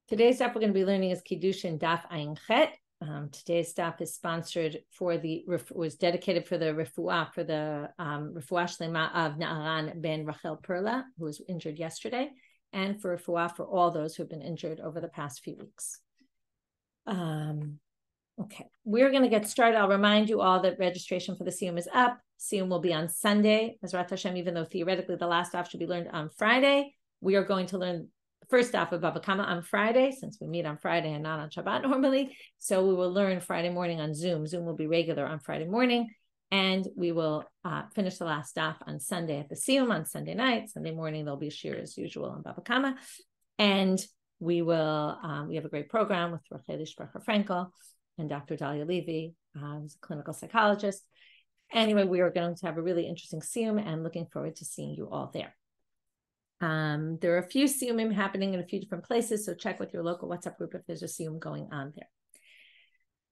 Today's daf we're going to be learning is Kiddushin daf ayin chet. Today's daf is sponsored was dedicated for the refuah, for the refuah shlema of Na'aran ben Rachel Perla, who was injured yesterday, and for refuah for all those who have been injured over the past few weeks. Okay, we're going to get started. I'll remind you all that registration for the Siyum is up. Siyum will be on Sunday, Ezrat Hashem, even though theoretically the last daf should be learned on Friday. We are going to learn first daf of Baba Kama on Friday, since we meet on Friday and not on Shabbat normally. So we will learn Friday morning on Zoom. Zoom will be regular on Friday morning. And we will finish the last daf on Sunday at the Siyum on Sunday night. Sunday morning, there'll be a shiur as usual on Baba Kama. And we will, we have a great program with Rachel Frankel and Dr. Dalia Levy, who's a clinical psychologist. Anyway, we are going to have a really interesting Siyum and looking forward to seeing you all there. There are a few siyumim happening in a few different places, so check with your local WhatsApp group if there's a siyum going on there.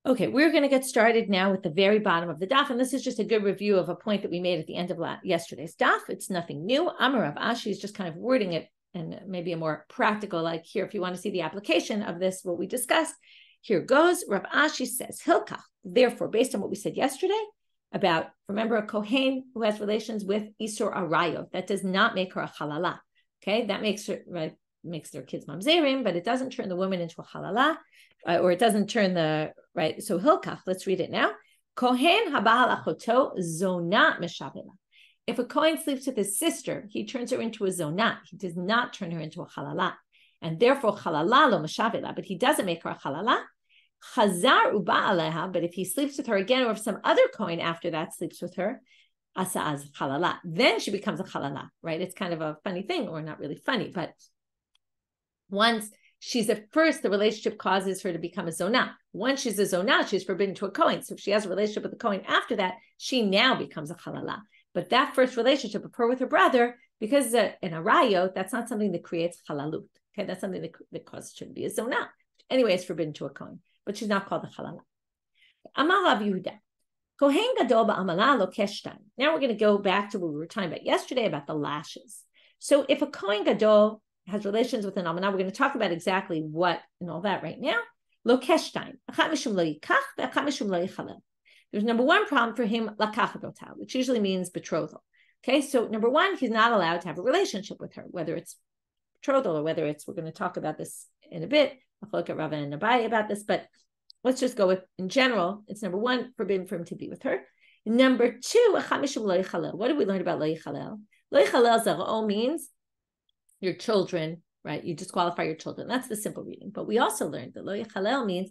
Okay, we're going to get started now with the very bottom of the daf, and this is just a good review of a point that we made at the end of yesterday's daf. It's nothing new. Amar Rav Ashi is just kind of wording it and maybe a more practical, like here, if you want to see the application of this, what we discussed, here goes. Rav Ashi says, Hilkach, therefore, based on what we said yesterday, about, remember, a kohen who has relations with Isur Arayov, that does not make her a chalala. Okay, that makes her, right, makes their kids mamzerim, but it doesn't turn the woman into a chalala, or it doesn't turn the, right, so hilkach, let's read it now. Kohen haba'al achoto zonat meshavela. If a kohen sleeps with his sister, he turns her into a zonat. He does not turn her into a chalala. And therefore, chalala lo meshavela, but he doesn't make her a chalala. Chazar uba'aleha, but if he sleeps with her again, or if some other kohen after that sleeps with her, asa as chalala, then she becomes a chalala, right? It's kind of a funny thing, or not really funny, but once she's at first, the relationship causes her to become a zonah. Once she's a zonah, she's forbidden to a kohen. So if she has a relationship with a kohen after that, she now becomes a chalala. But that first relationship of her with her brother, because in a rayo, that's not something that creates halalut. Okay, that's something that causes her to be a zonah. Anyway, it's forbidden to a kohen, but she's not called a chalala. Amar Rav Yehuda. Kohen gadol ba'amala lo keshtan. Now we're going to go back to what we were talking about yesterday about the lashes. So if a Kohen gadol has relations with an almanah, we're going to talk about exactly what and all that right now. Lo keshtan. There's number one problem for him, lakach, which usually means betrothal. Okay, so number one, he's not allowed to have a relationship with her, whether it's betrothal or whether it's, we're going to talk about this in a bit. I'll look at Rava and Abaye about this, but let's just go with, in general, it's number one, forbidden for him to be with her. Number two, what did we learn about lo yichalel? Lo yichalel zara'o means your children, right? You disqualify your children. That's the simple reading. But we also learned that lo yichalel means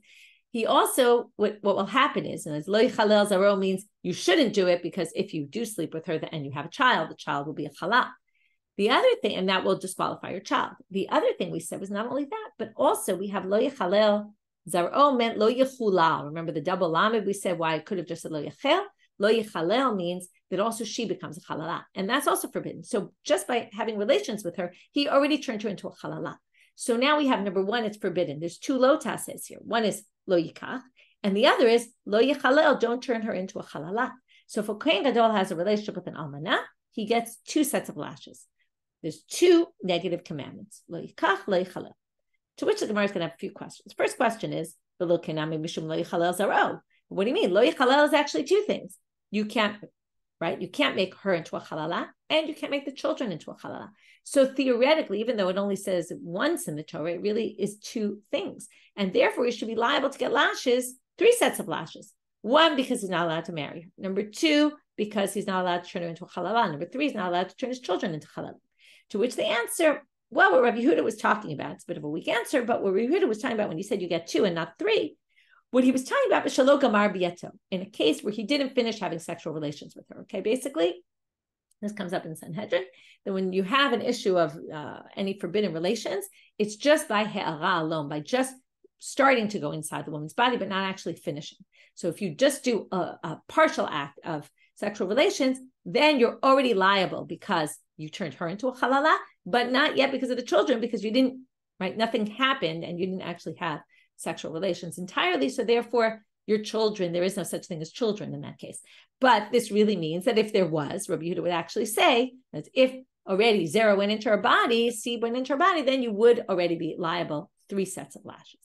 he also, what will happen is, and as lo yichalel zara'o means you shouldn't do it, because if you do sleep with her and you have a child, the child will be a challah. The other thing, and that will disqualify your child. The other thing we said was not only that, but also we have lo yichalel Zar'o meant lo yechulal. Remember the double lamed, we said why it could have just said lo yechel. Lo yechalel means that also she becomes a chalala. And that's also forbidden. So just by having relations with her, he already turned her into a chalala. So now we have number one, it's forbidden. There's two lo tases here. One is lo yikach, and the other is lo yechalel, don't turn her into a chalala. So if a kohen gadol has a relationship with an almanah, he gets two sets of lashes. There's two negative commandments. Lo yikach, lo yechalel. To which the Gemara is going to have a few questions. First question is, what do you mean? Lo yichalel is actually two things. You can't, right? You can't make her into a chalala, and you can't make the children into a chalala. So theoretically, even though it only says once in the Torah, it really is two things. And therefore, you should be liable to get lashes, three sets of lashes. One, because he's not allowed to marry her. Number two, because he's not allowed to turn her into a chalala. Number three, he's not allowed to turn his children into chalala. To which they answer, well, what Rabbi Yehuda was talking about, it's a bit of a weak answer, but what Rabbi Yehuda was talking about when he said you get two and not three, what he was talking about was shelo gamar bieto, in a case where he didn't finish having sexual relations with her. Okay, basically, this comes up in Sanhedrin, that when you have an issue of any forbidden relations, it's just by he'ara alone, by just starting to go inside the woman's body, but not actually finishing. So if you just do a partial act of sexual relations, then you're already liable because you turned her into a chalala, but not yet because of the children, because you didn't, right? Nothing happened and you didn't actually have sexual relations entirely. So therefore, your children, there is no such thing as children in that case. But this really means that if there was, Rabbi Yehuda would actually say that if already zera went into her body, seed went into her body, then you would already be liable 3 sets of lashes.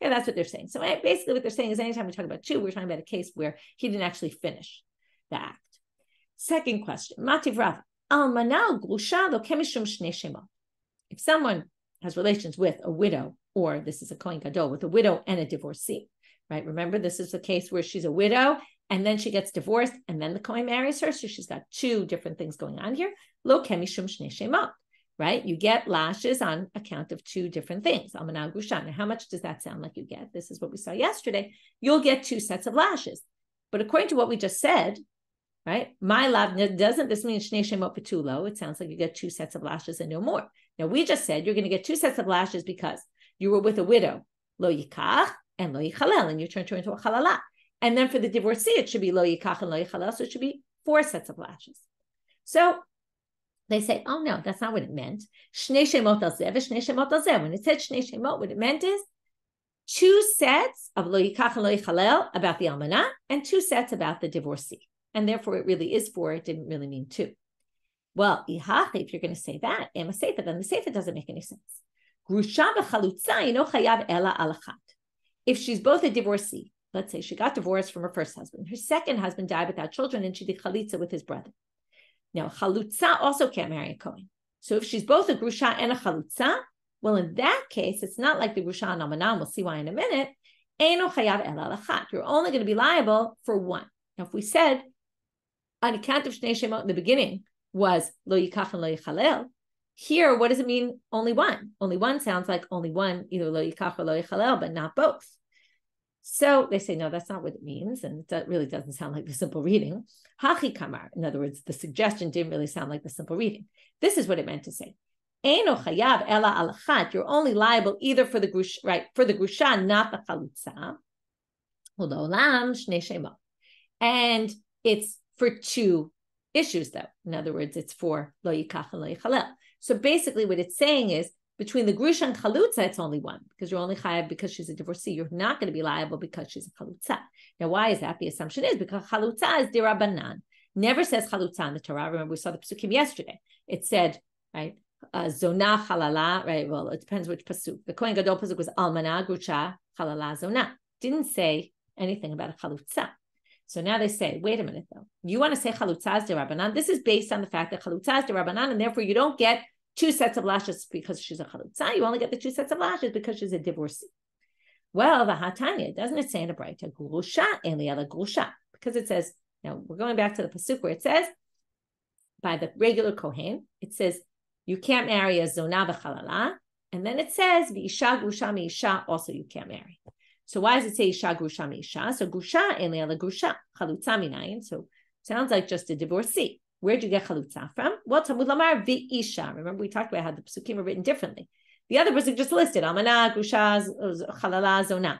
Okay, that's what they're saying. So basically what they're saying is anytime we talk about 2, we're talking about a case where he didn't actually finish the act. Second question, Mativ Rava. If someone has relations with a widow, or this is a kohen gadol, with a widow and a divorcee, right? Remember, this is the case where she's a widow and then she gets divorced and then the kohen marries her. So she's got 2 different things going on here. Lo kemishum shnei shemot, right? You get lashes on account of 2 different things. Almana grusha. Now, how much does that sound like you get? This is what we saw yesterday. You'll get 2 sets of lashes. But according to what we just said, right? My lav, doesn't this mean shnei shemot betulo? It sounds like you get 2 sets of lashes and no more. Now, we just said you're going to get 2 sets of lashes because you were with a widow, lo yikach and lo yichalel, and you turned her into a chalala. And then for the divorcee, it should be lo yikach and lo yichalel, so it should be 4 sets of lashes. So they say, oh no, that's not what it meant. Shnei shemot al zeh v'shnei shemot al zeh. When it said shnei shemot, what it meant is 2 sets of lo yikach and lo yichalel about the almanah and 2 sets about the divorcee. And therefore, it really is 4. It didn't really mean 2. Well, if you're going to say that, then the seifa doesn't make any sense. If she's both a divorcee, let's say she got divorced from her first husband, her second husband died without children, and she did chalitza with his brother. Now, chalutza also can't marry a kohen. So if she's both a grusha and a chalutza, well, in that case, it's not like the grusha and almanah. We'll see why in a minute. You're only going to be liable for 1. Now, if we said on account of shnei shemot in the beginning was lo yikach and lo yichalel, here, what does it mean? Only 1. Only 1 sounds like only 1, either lo yikach or lo yichalel, but not both. So they say, no, that's not what it means. And that really doesn't sound like the simple reading. Hachi kamar. In other words, the suggestion didn't really sound like the simple reading. This is what it meant to say. Eino chayav ela al achat. You're only liable either for the grusha, right? For the grusha, not the chalutza. Ulolam shnei shemot. And it's for 2 issues, though. In other words, it's for lo yikach and lo yichalel. So basically what it's saying is between the grusha and chalutza, it's only 1 because you're only chayav because she's a divorcee. You're not going to be liable because she's a chalutza. Now, why is that? The assumption is because chalutza is derabanan. Never says chalutza in the Torah. Remember, we saw the psukim yesterday. It said, right, zonah chalala, right? Well, it depends which pasuk. The kohen gadol pasuk was almana, grusha, chalala, zonah. Didn't say anything about a chalutza. So now they say, wait a minute, though. You want to say chalutza is derabanan? This is based on the fact that chalutza is derabanan, and therefore you don't get 2 sets of lashes because she's a chalutza. You only get the 2 sets of lashes because she's a divorcee. Well, the Hatanya, doesn't it say in a Braita, grusha eliela grusha? Because it says, now we're going back to the pasuk where it says, by the regular kohen, it says, you can't marry a zonah v'chalala, and then it says, v'isha grusha mi'isha, also you can't marry. So why does it say isha grusha mi'isha? So grusha eliela grusha, chalutza minayin. So sounds like just a divorcee. Where'd you get chalutza from? Well, Talmud lamar v'isha. Remember, we talked about how the psukim are written differently. The other pasuk just listed almana, grusha, chalala, zonah.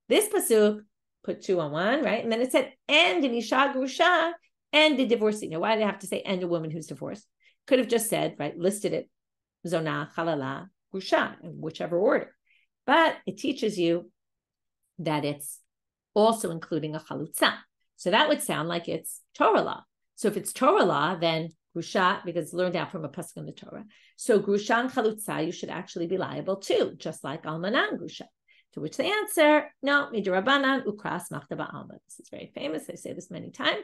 This pasuk put 2 on 1, right? And then it said and an isha grusha and a divorcee. Now, why did it have to say and a woman who's divorced? Could have just said, right, listed it, zonah, chalala, grusha, in whichever order. But it teaches you that it's also including a chalutza. So that would sound like it's Torah law. So if it's Torah law, then grusha, because it's learned out from a pasuk in the Torah. So grusha and chalutza, you should actually be liable too, just like almana and grusha. To which they answer, no, midrabanan ukras machta ba'alma. This is very famous. I say this many times.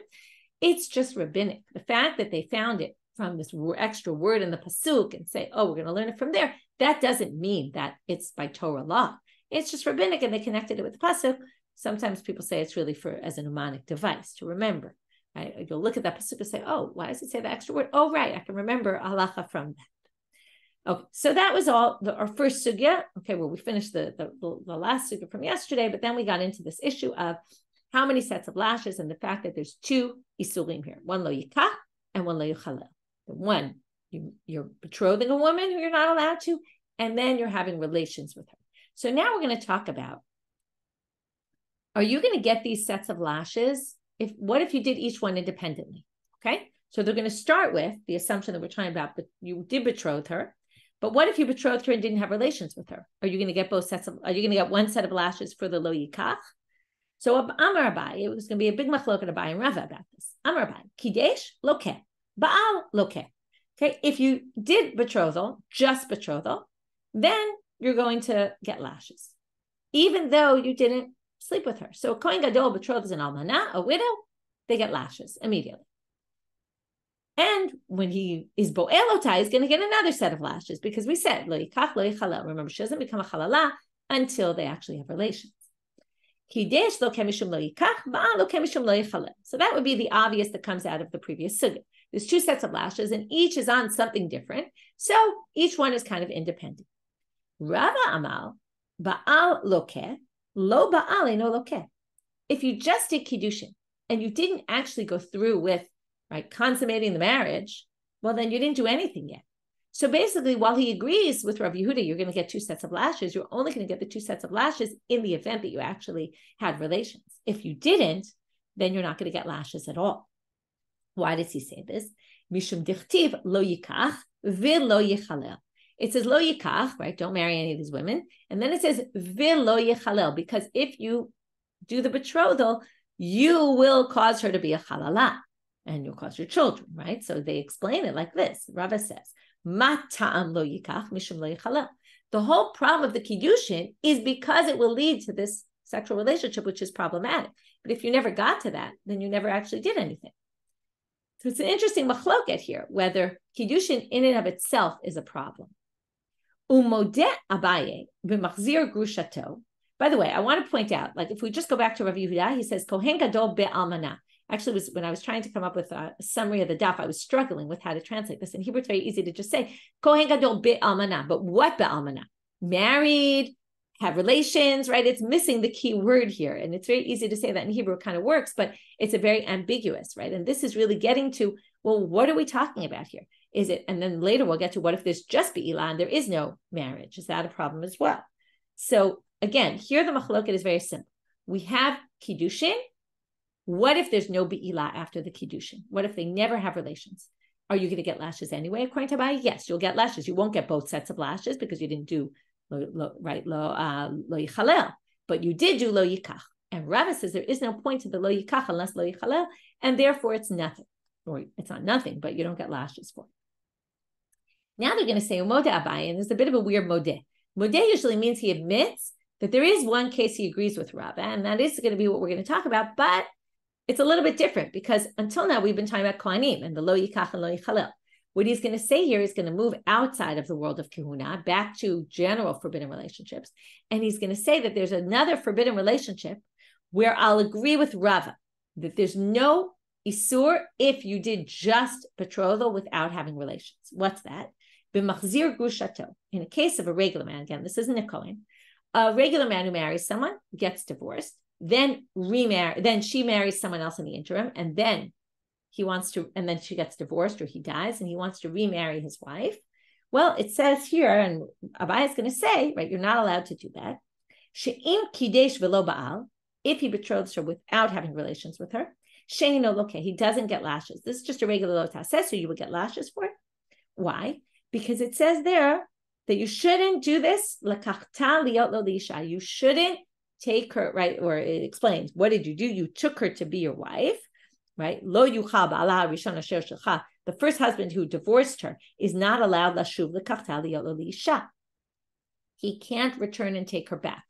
It's just rabbinic. The fact that they found it from this extra word in the pasuk and say, oh, we're going to learn it from there, that doesn't mean that it's by Torah law. It's just rabbinic, and they connected it with the pasuk. Sometimes people say it's really for as a mnemonic device to remember. Right? You'll look at that pasuk and say, oh, why does it say the extra word? Oh, right, I can remember halacha from that. Okay, so that was all our first sugya. Okay, well, we finished the last sugya from yesterday, but then we got into this issue of how many sets of lashes and the fact that there's 2 isurim here, 1 lo yikach and 1 lo yichalel. The one, you're betrothing a woman who you're not allowed to, and then you're having relations with her. So now we're going to talk about, are you going to get these sets of lashes? What if you did each one independently? Okay, so they're going to start with the assumption that we're talking about, but you did betroth her. But what if you betrothed her and didn't have relations with her? Are you going to get both sets of, are you going to get 1 set of lashes for the lo yikach? So Amar Abaye, it was going to be a big machlok at Abaye and Rava about this. Amar Abaye, kidesh lokeh, baal lokeh. Okay, if you did betrothal, just betrothal, then you're going to get lashes, even though you didn't sleep with her. So a kohen gadol, betrothed, an almana, a widow, they get lashes immediately. And when he is bo'elota, he's going to get another set of lashes, because we said, lo yikach, lo yichalel. Remember, she doesn't become a chalala until they actually have relations. So that would be the obvious that comes out of the previous sugya. There's two sets of lashes, and each is on something different. So each one is kind of independent. Rava amal, ba'al lokeh, lo ba'al eno lokeh. If you just did Kiddushin and you didn't actually go through with consummating the marriage, well, then you didn't do anything yet. So basically, while he agrees with Rav Yehuda, you're going to get two sets of lashes, you're only going to get the two sets of lashes in the event that you actually had relations. If you didn't, then you're not going to get lashes at all. Why does he say this? Mishum dichtiv lo yikach v'lo yichalel. It says lo yikach, right? Don't marry any of these women. And then it says v'lo yichalel, because if you do the betrothal, you will cause her to be a chalala, and you'll cause your children, right? So they explain it like this. Rava says, Ma ta'am lo yikach mishum lo yichalel. The whole problem of the Kiddushin is because it will lead to this sexual relationship, which is problematic. But if you never got to that, then you never actually did anything. So it's an interesting machloket here, whether Kiddushin in and of itself is a problem. Umodeh Abaye b'machzir grushato. By the way, I want to point out, if we just go back to Rav Yehuda, he says, kohen gadol be'almana. Actually, when I was trying to come up with a summary of the daf, I was struggling with how to translate this. In Hebrew, it's very easy to just say, kohen gadol be'almana. But what be'almana? Married, have relations, right? It's missing the key word here. And it's very easy to say that in Hebrew, it kind of works, but it's a very ambiguous, right? And this is really getting to, well, what are we talking about here? Is it, and then later we'll get to what if there's just be'ilah and there is no marriage? Is that a problem as well? So again, here the machloket is very simple. We have Kiddushin. What if there's no be'ilah after the Kiddushin? What if they never have relations? Are you going to get lashes anyway? According to Abaye, yes, you'll get lashes. You won't get both sets of lashes because you didn't do lo yichalel, but you did do lo yikach. And Rava says there is no point to the lo yikach unless lo yichalel, and therefore it's nothing, or it's not nothing, but you don't get lashes for it. Now they're going to say umodeh Abaye, and there's a bit of a weird modeh. Modeh usually means he admits that there is one case he agrees with Rava, and that is going to be what we're going to talk about, but it's a little bit different because until now we've been talking about kohanim and the lo yikach and lo yichalel. What he's going to say here is going to move outside of the world of kahuna, back to general forbidden relationships. And he's going to say that there's another forbidden relationship where I'll agree with Rava, that there's no isur if you did just betrothal without having relations. What's that? B'machzir grushato. In a case of a regular man, again, this isn't a kohen, a regular man who marries someone, gets divorced, then she marries someone else in the interim, and then and then she gets divorced or he dies and he wants to remarry his wife. Well, it says here, and Abaye is going to say, right, you're not allowed to do that. She'im kidesh v'lo ba'al, if he betroths her without having relations with her, she'ino lokeh, he doesn't get lashes. This is just a regular lo taseh, so you would get lashes for it. Why? Because it says there that you shouldn't do this, lakachta liot lo lisha. You shouldn't take her, right, or it explains, what did you do? You took her to be your wife. Right? Lo yuchal ba'ala rishon asher shelcha. The first husband who divorced her is not allowed lashuv lekachta liot lo liisha. He can't return and take her back.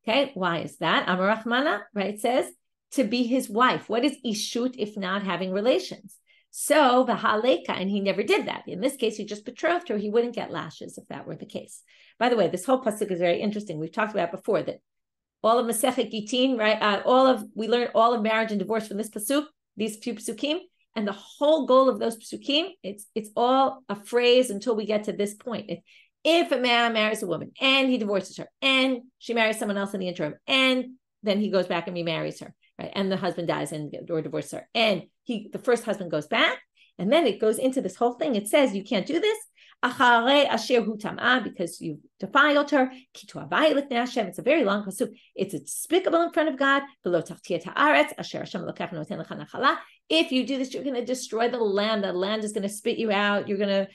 Okay, why is that? Amar Rachmana, right, says to be his wife. What is ishut if not having relations? So v'haleka, and he never did that. In this case, he just betrothed her. He wouldn't get lashes if that were the case. By the way, this whole pasuk is very interesting. We've talked about before that all of Masechet Gitin, right? We learned all of marriage and divorce from this pasuk. These few psukim, and the whole goal of those psukim, it's all a phrase until we get to this point. If a man marries a woman and he divorces her and she marries someone else in the interim and then he goes back and remarries her, right? And the husband dies or divorces her and the first husband goes back, and then it goes into this whole thing. It says you can't do this because you defiled her. It's a very long pasuk. It's despicable in front of God. If you do this, you're going to destroy the land. The land is going to spit you out. You're going to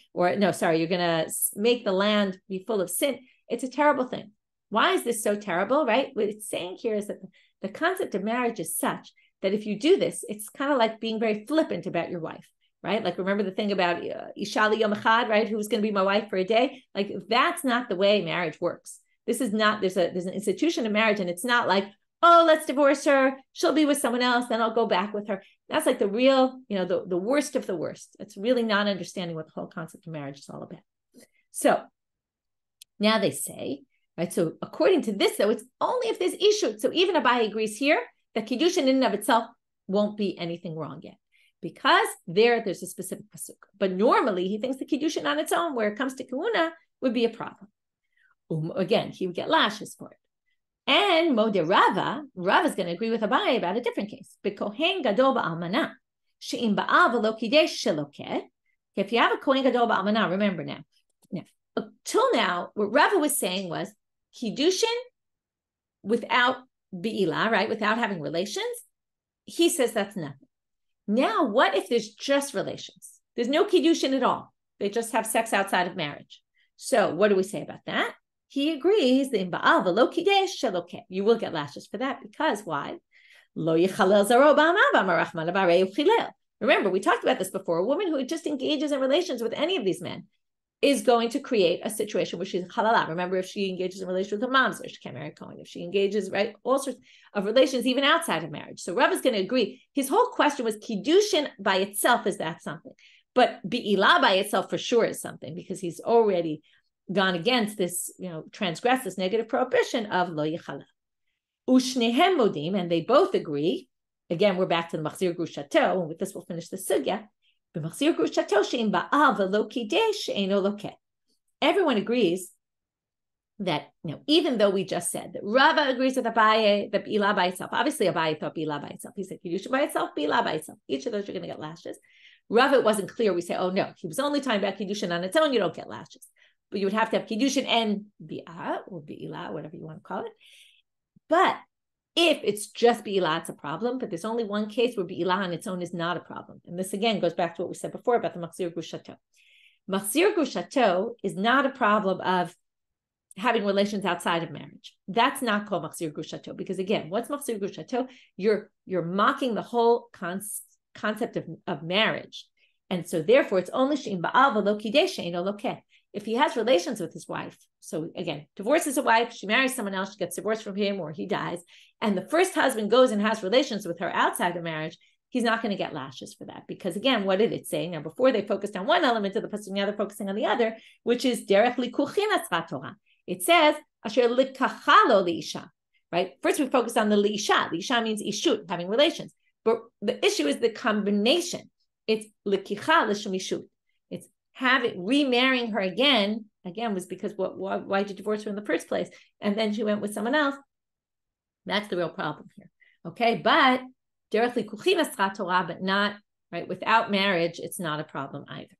make the land be full of sin. It's a terrible thing. Why is this so terrible, right? What it's saying here is that the concept of marriage is such that if you do this, it's kind of like being very flippant about your wife. right? Like, remember the thing about Isha Yom Echad, right? Who's going to be my wife for a day? Like, that's not the way marriage works. This is not, there's an institution of marriage, and it's not like, oh, let's divorce her. She'll be with someone else. Then I'll go back with her. That's like the real, the worst of the worst. It's really not understanding what the whole concept of marriage is all about. So now they say, right? So according to this, though, it's only if there's issue. So even Abaye agrees here that Kiddushin in and of itself won't be anything wrong yet, because there's a specific pasuk. But normally he thinks the Kiddushin on its own, where it comes to kahuna, would be a problem. Again, he would get lashes for it. And Rava is going to agree with Abaye about a different case. Kohen gadol ba'almana, she'im ba'al v'lo kidesh shelokeh. If you have a kohen gadol ba'almana, remember now, till now, what Rava was saying was Kiddushin without be'ilah, right? Without having relations. He says that's nothing. Now, what if there's just relations? There's no Kiddushin at all. They just have sex outside of marriage. So what do we say about that? He agrees that in Ba'al v'lo kidesh shelokeh, you will get lashes for that, because why? Lo yichalel zaro ba'amav amarachman abarei uchilel. Remember, we talked about this before. A woman who just engages in relations with any of these men is going to create a situation where she's chalala. Remember, if she engages in relations with a mamzer, she can't marry a kohen. If she engages, right, all sorts of relations, even outside of marriage. So Rav is going to agree. His whole question was Kiddushin by itself, is that something? But be'ilah by itself for sure is something, because he's already gone against this, transgressed this negative prohibition of lo yichalel. Ushnehem modim, and they both agree. Again, we're back to the mamzer grushato, and with this we'll finish the sugya. Everyone agrees that, even though we just said that Rava agrees with Abaye, that be'ilah by itself. Obviously, Abaye thought be'ilah by itself. He said Kiddushin by itself, be'ilah by itself. Each of those you're going to get lashes. Rava, it wasn't clear. We say, oh no, he was only talking about Kiddushin on its own. You don't get lashes. But you would have to have Kiddushin and bi'ah, or be'ilah, whatever you want to call it. But if it's just be'ilah, it's a problem. But there's only one case where be'ilah on its own is not a problem. And this, again, goes back to what we said before about the mamzer grushato. Mamzer grushato is not a problem of having relations outside of marriage. That's not called mamzer grushato. Because, again, what's mamzer grushato? You're mocking the whole concept of marriage. And so, therefore, it's only she'im ba'al v'lo kidesh she'eino lokeh. If he has relations with his wife, so again, divorces a wife, she marries someone else, she gets divorced from him, or he dies, and the first husband goes and has relations with her outside of marriage, he's not going to get lashes for that. Because again, what did it say? Now, before they focused on one element of the pasuk, now they're focusing on the other, which is derech likuchinas Torah. It says, asher likachalo liisha, right? First, we focused on the liisha. Liisha means ishut, having relations. But the issue is the combination. It's likicha l'shem ishut. It's remarrying her again was because why did you divorce her in the first place? And then she went with someone else. That's the real problem here. Okay, but directly Torah, but not, right, without marriage, it's not a problem either.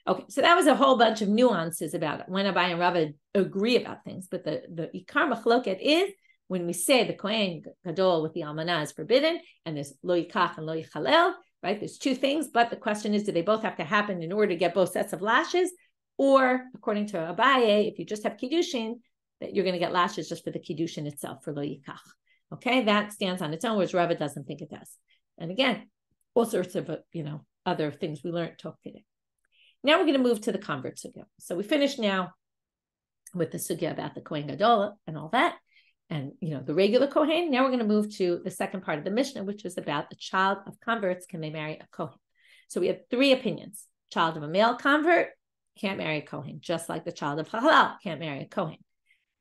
Okay, so that was a whole bunch of nuances about when Abaye and Rava agree about things. But the ikar machloket is when we say the kohen gadol with the almana is forbidden, and there's lo yikach and lo yichalel, right? There's two things, but the question is, do they both have to happen in order to get both sets of lashes? Or, according to Abaye, if you just have Kiddushin, that you're going to get lashes just for the Kiddushin itself, for lo yikach. Okay, that stands on its own, whereas Rava doesn't think it does. And again, all sorts of, other things we learned talk today. Now we're going to move to the convert sugya. So we finished now with the sugya about the kohen gadol and all that, and the regular kohen. Now we're going to move to the second part of the Mishnah, which was about the child of converts. Can they marry a kohen? So we have three opinions. Child of a male convert can't marry a kohen, just like the child of halal can't marry a kohen.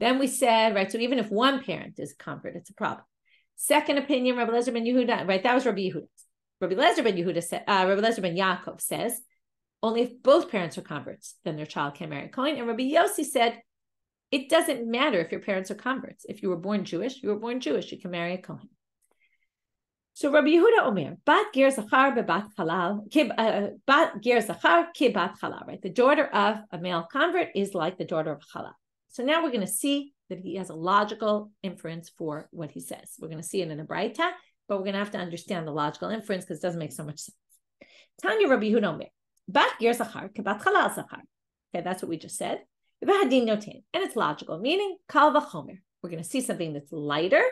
Then we said, right, so even if one parent is a convert, it's a problem. Second opinion, Rabbi Lezer ben Yehuda, right, that was Rabbi Yehuda. Rabbi Lezer ben Yehuda said, Rabbi Lezer ben Yaakov says, only if both parents are converts, then their child can marry a kohen. And Rabbi Yossi said, it doesn't matter if your parents are converts. If you were born Jewish, you can marry a kohen. So Rabbi Yehuda Omer, bat ger zachar bebat halal, bat ger zachar ke bat halal, right? The daughter of a male convert is like the daughter of halal. So now we're going to see that he has a logical inference for what he says. We're going to see it in a braita, but we're going to have to understand the logical inference because it doesn't make so much sense. Tanya Rabbi Yehuda Omer, bat ger zachar ke bat halal zachar. Okay, that's what we just said. And it's logical, meaning kal v'chomer. We're going to see something that's lighter,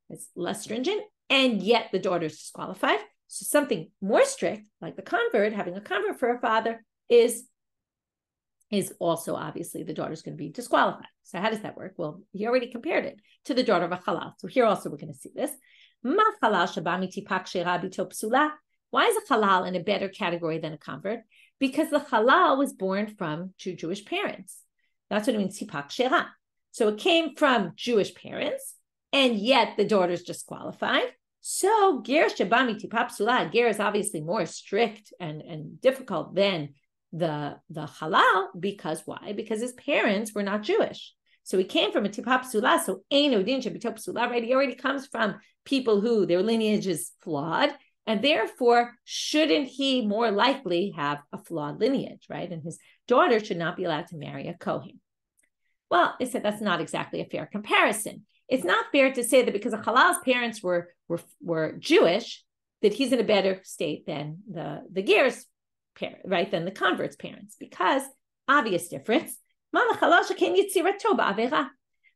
it's less stringent, and yet the daughter is disqualified. So something more strict, like the convert, having a convert for a father, is also obviously the daughter's going to be disqualified. So how does that work? Well, he already compared it to the daughter of a halal. So here also we're going to see this. Why is a halal in a better category than a convert? Because the halal was born from two Jewish parents. That's what it means, tipak shera. So it came from Jewish parents, and yet the daughter's disqualified. So ger shebami tipak psula, ger is obviously more strict and difficult than the halal. Because why? Because his parents were not Jewish. So he came from a tipak psula, so ein odin shebitok psula, right? He already comes from people who their lineage is flawed, and therefore shouldn't he more likely have a flawed lineage, right? And his daughter should not be allowed to marry a kohen. Well, they said that's not exactly a fair comparison. It's not fair to say that because a halal's parents were Jewish, that he's in a better state than the ger's parent, right? Than the convert's parents, because obvious difference. The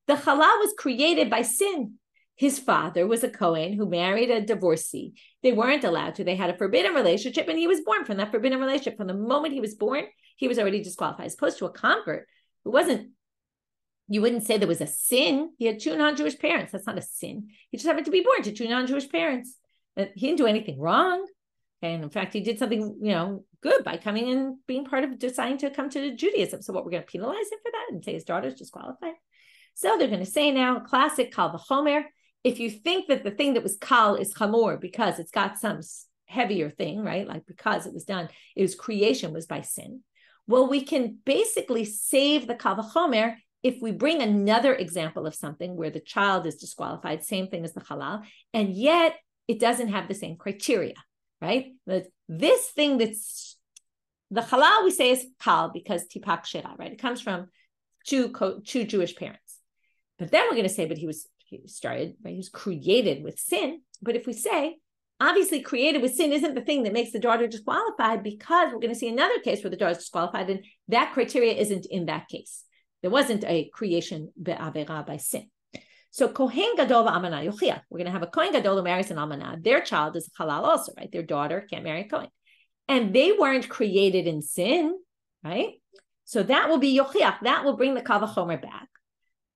halal was created by sin. His father was a kohen who married a divorcee. They weren't allowed to. They had a forbidden relationship, and he was born from that forbidden relationship. From the moment he was born, he was already disqualified. As opposed to a convert who wasn't, you wouldn't say there was a sin. He had two non-Jewish parents. That's not a sin. He just happened to be born to two non-Jewish parents. He didn't do anything wrong. And in fact, he did something, good by coming and being part of deciding to come to Judaism. So what, we're going to penalize him for that and say his daughter's disqualified? So they're going to say now, classic kal v'chomer. If you think that the thing that was kal is chamor because it's got some heavier thing, right? Like because it was creation was by sin. Well, we can basically save the kal v'chomer if we bring another example of something where the child is disqualified, same thing as the halal, and yet it doesn't have the same criteria, right? This thing that's the halal we say is kal because tipak shera, right? It comes from two Jewish parents. But then we're going to say, but he was created with sin. But if we say, obviously created with sin isn't the thing that makes the daughter disqualified, because we're going to see another case where the daughter is disqualified, and that criteria isn't in that case. There wasn't a creation be'avera by sin. So kohen gadol v'amana yochiach. We're going to have a kohen gadol who marries an almana. Their child is halal also, right? Their daughter can't marry a kohen. And they weren't created in sin, right? So that will be yochiach. That will bring the kal v'chomer back.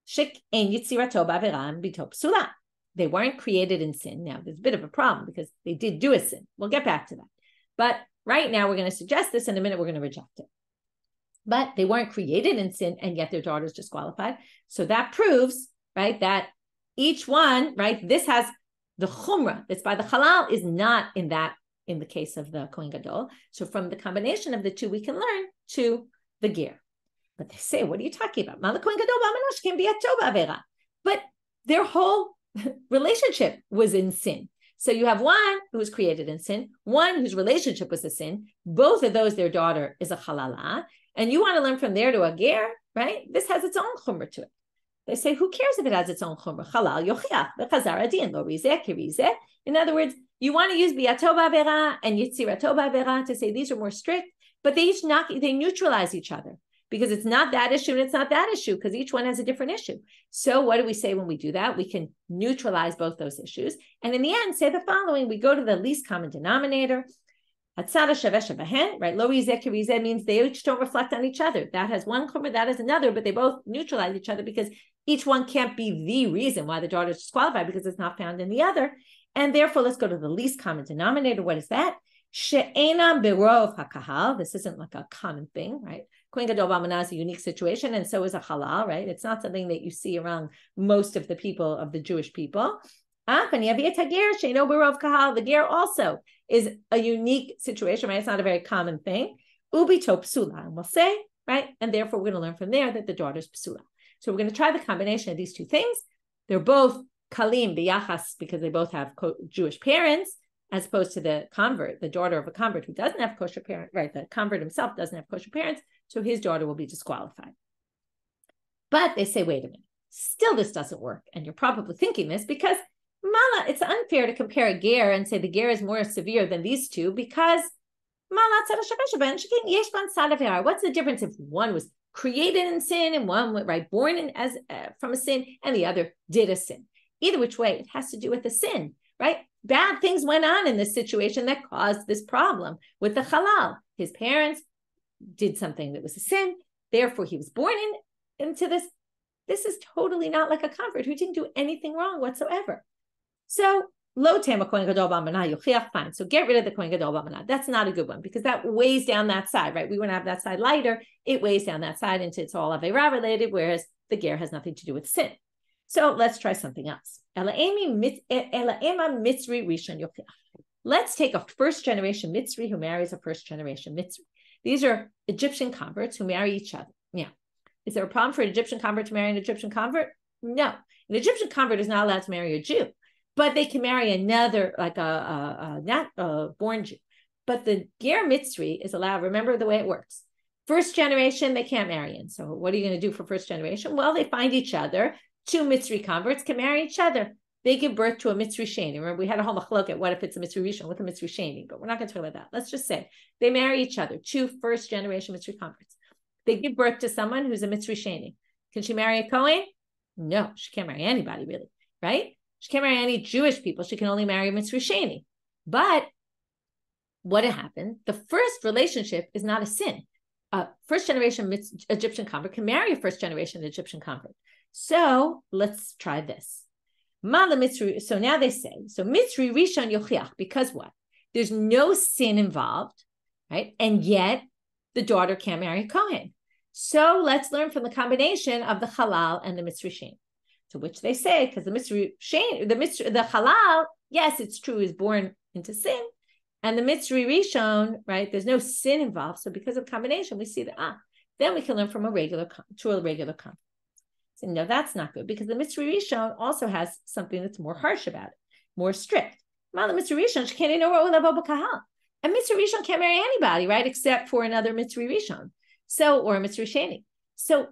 Shik ein yitzirato b'averam bito psula. They weren't created in sin. Now, there's a bit of a problem because they did do a sin. We'll get back to that. But right now, we're going to suggest this. In a minute, we're going to reject it. But they weren't created in sin, and yet their daughter's disqualified. So that proves, right, that each one, right, this has the chumrah that's by the halal is not in the case of the kohen gadol. So from the combination of the two, we can learn to the ger. But they say, what are you talking about? But their whole relationship was in sin. So you have one who was created in sin, one whose relationship was a sin. Both of those, their daughter is a chalala. And you want to learn from there to a ger, right? This has its own chumrah to it. They say, who cares if it has its own chumrah? Halal yochiach v'chazar adin lo rizeh kirizeh. In other words, you want to use bi'ato ba'avera and yitzirato ba'avera to say these are more strict, but they neutralize each other because it's not that issue and it's not that issue because each one has a different issue. So what do we say when we do that? We can neutralize both those issues. And in the end, say the following, we go to the least common denominator. Right? Lo rizeh kirizeh means they each don't reflect on each other. That has one chumrah, that has another, but they both neutralize each other because each one can't be the reason why the daughter is disqualified because it's not found in the other. And therefore, let's go to the least common denominator. What is that? She'enam berov hakahal. This isn't like a common thing, right? Kohen gadol b'amana is a unique situation, and so is a halal, right? It's not something that you see around most of the people, of the Jewish people. The ger also is a unique situation, right? It's not a very common thing. Ubito psula, and we'll say, right? And therefore, we're going to learn from there that the daughter's psula. So we're going to try the combination of these two things. They're both kalim biyachas because they both have Jewish parents, as opposed to the convert, the daughter of a convert who doesn't have kosher parent, right? The convert himself doesn't have kosher parents, so his daughter will be disqualified. But they say, wait a minute, still this doesn't work. And you're probably thinking this because Mala, it's unfair to compare a ger and say the ger is more severe than these two because what's the difference if one was created in sin and one was born in from a sin and the other did a sin? Either which way, it has to do with the sin, right? bad things went on in this situation that caused this problem with the halal. His parents did something that was a sin. Therefore, he was born into this. This is totally not like a convert who didn't do anything wrong whatsoever. So, lo tema kohen gadol b'almana yochiach, fine. So get rid of the kohen gadol b'almana. That's not a good one because that weighs down that side, right? We want to have that side lighter. It weighs down that side into it's all Abaye and Rava related, whereas the ger has nothing to do with sin. So let's try something else. Let's take a first generation Mitzri who marries a first generation Mitzri. These are Egyptian converts who marry each other. Yeah. Is there a problem for an Egyptian convert to marry an Egyptian convert? No. An Egyptian convert is not allowed to marry a Jew, but they can marry another, like not a born Jew. But the ger Mitzri is allowed. Remember the way it works. First generation, they can't marry in. So what are you going to do for first generation? Well, they find each other. Two Mitzri converts can marry each other. They give birth to a Mitzri Sheni. Remember, we had a whole machlok at what if it's a Mitzri Rishon with a Mitzri Sheni, but we're not going to talk about that. Let's just say they marry each other, two first generation Mitzri converts. They give birth to someone who's a Mitzri Sheni. Can she marry a kohen? No, she can't marry anybody really, right? She can't marry any Jewish people. She can only marry a Mitzri Sheni. But what had happened? The first relationship is not a sin. A first generation Egyptian convert can marry a first generation Egyptian convert. So let's try this. So now they say, so Mitzri Rishon Yochiach, because what? There's no sin involved, right? And yet the daughter can't marry a kohen. So let's learn from the combination of the halal and the Mitzri Sheni. To which they say, because the Mitzri Sheni, the halal, yes, it's true, is born into sin. And the Mitzri Rishon, right? There's no sin involved. So because of combination, we see that, then we can learn from a regular convert. So no, that's not good because the Mitzri Rishon also has something that's more harsh about it, more strict. The Mitzri Rishon, she can't even know what will have kahal. A Mitzri Rishon can't marry anybody, right? Except for another Mitzri Rishon. So, or a Mitzri Sheni. So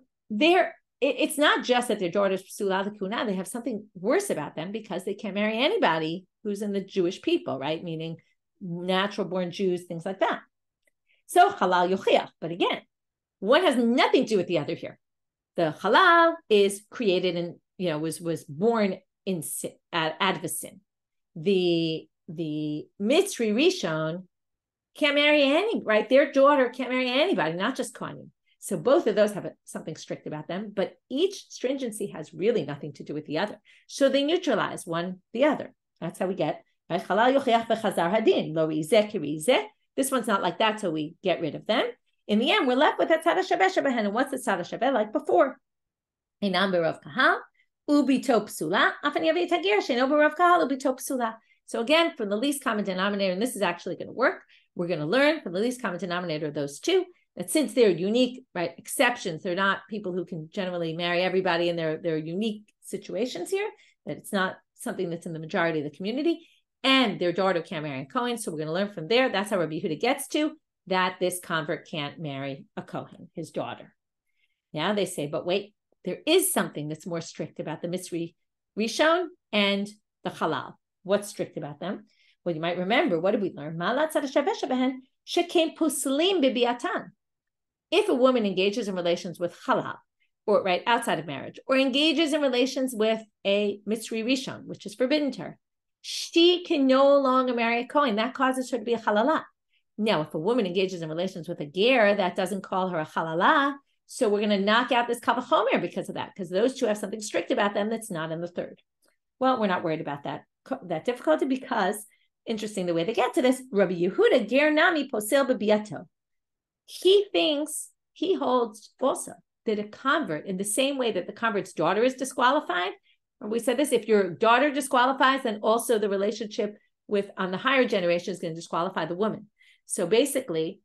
it's not just that their daughters psula the kuna, they have something worse about them because they can't marry anybody who's in the Jewish people, right? Meaning natural born Jews, things like that. So halal yochiach, but again, one has nothing to do with the other here. The halal is created and was born in sin, out of a sin. The Mitzri Rishon can't marry right? Their daughter can't marry anybody, not just kohanim. So both of those have something strict about them, but each stringency has really nothing to do with the other. So they neutralize one the other. That's how we get halal yochiach v'chazar hadin lo rizeh kirizeh. This one's not like that, so we get rid of them. In the end, we're left with a tzad hashaveh shebehen. And what's the tzad hashaveh like before? A number of kahal, ubito psula, afan yavi tagir, sheino b'rav kahal, ubito psula. So again, from the least common denominator, and this is actually going to work, we're going to learn from the least common denominator of those two, that since they're unique, right, exceptions, they're not people who can generally marry everybody in their unique situations here, that it's not something that's in the majority of the community, and their daughter can't marry a kohen. So we're going to learn from there. That's how Rabbi Yehuda gets to that this convert can't marry a kohen, his daughter. Now they say, but wait, there is something that's more strict about the Mitzri Rishon and the halal. What's strict about them? Well, you might remember, what did we learn? If a woman engages in relations with halal, or right outside of marriage, or engages in relations with a Mitzri Rishon, which is forbidden to her, she can no longer marry a kohen. That causes her to be a chalala. Now, if a woman engages in relations with a ger, that doesn't call her a chalala. So we're going to knock out this kal v'chomer because of that, because those two have something strict about them that's not in the third. Well, we're not worried about that difficulty because, interesting the way they get to this, Rabbi Yehuda ger nami posel b'biato. He holds also that a convert, in the same way that the convert's daughter is disqualified, and we said this, if your daughter disqualifies, then also the relationship on the higher generation is going to disqualify the woman. So basically,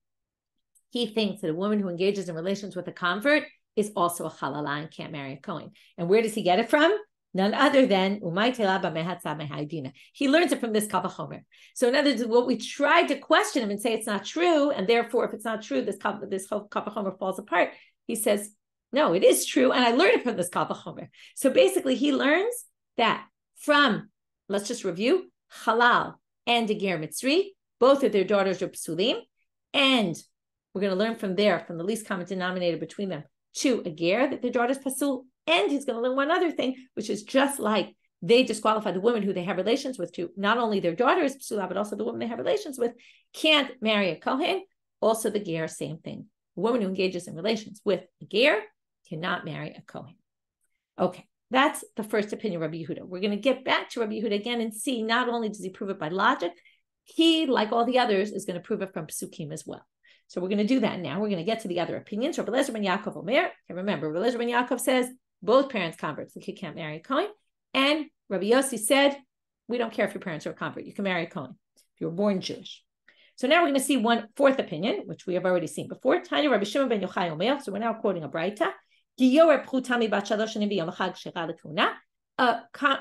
he thinks that a woman who engages in relations with a convert is also a chalala and can't marry a kohen. And where does he get it from? None other than he learns it from this kal v'chomer. So in other words, what we tried to question him and say it's not true, and therefore if it's not true, this whole kal v'chomer falls apart. He says, no, it is true, and I learned it from this kal v'chomer. So basically, he learns that from, let's just review, halal and a ger mitzri, both of their daughters are psulim, and we're going to learn from there, from the least common denominator between them, to a ger, that their daughter's pasul. And he's going to learn one other thing, which is just like they disqualify the woman who they have relations with to not only their daughter is psula, but also the woman they have relations with can't marry a kohen. Also the ger, same thing. A woman who engages in relations with a ger cannot marry a kohen. Okay, that's the first opinion of Rabbi Yehuda. We're going to get back to Rabbi Yehuda again and see not only does he prove it by logic, he, like all the others, is going to prove it from psukim as well. So we're going to do that now. We're going to get to the other opinions. Rabbi Eliezer ben Yaakov Omer, and remember, Rabbi Eliezer ben Yaakov says both parents converts, the kid can't marry a kohen. And Rabbi Yossi said, we don't care if your parents are a convert, you can marry a kohen if you were born Jewish. So now we're going to see one fourth opinion, which we have already seen before. Tanya Rabbi Shimon ben Yochai Omer. So we're now quoting a Braita.